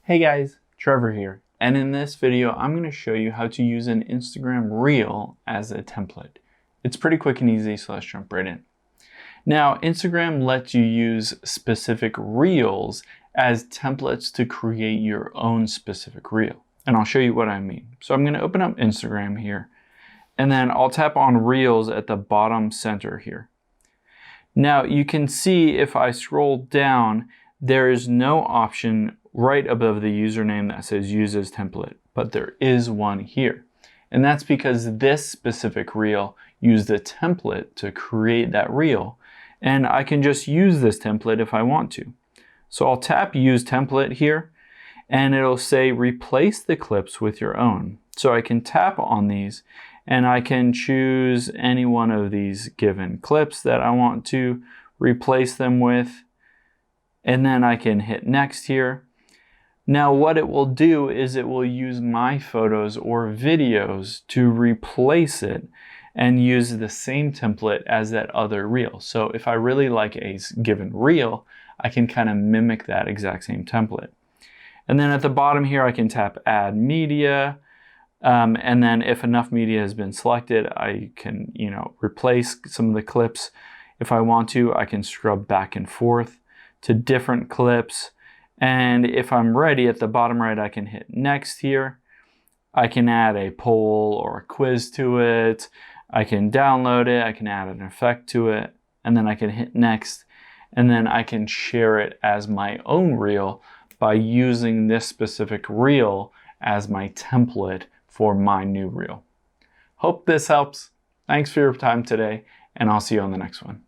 Hey guys, Trevor here, and in this video I'm going to show you how to use an Instagram Reel as a template. It's pretty quick and easy, so let's jump right in. Now, Instagram lets you use specific Reels as templates to create your own specific Reel, and I'll show you what I mean. So I'm going to open up Instagram here, and then I'll tap on Reels at the bottom center here. Now you can see if I scroll down, there is no option right above the username that says use as template, but there is one here. And that's because this specific reel used a template to create that reel, and I can just use this template if I want to. So I'll tap use template here, and it'll say replace the clips with your own. So I can tap on these and I can choose any one of these given clips that I want to replace them with, and then I can hit next here. Now what it will do is it will use my photos or videos to replace it and use the same template as that other reel. So if I really like a given reel, I can kind of mimic that exact same template. And then at the bottom here I can tap add media, and then if enough media has been selected, I can replace some of the clips. If I want to, I can scrub back and forth to different clips. And if I'm ready, at the bottom right, I can hit next here. I can add a poll or a quiz to it. I can download it. I can add an effect to it. And then I can hit next. And then I can share it as my own reel by using this specific reel as my template for my new reel. Hope this helps. Thanks for your time today, and I'll see you on the next one.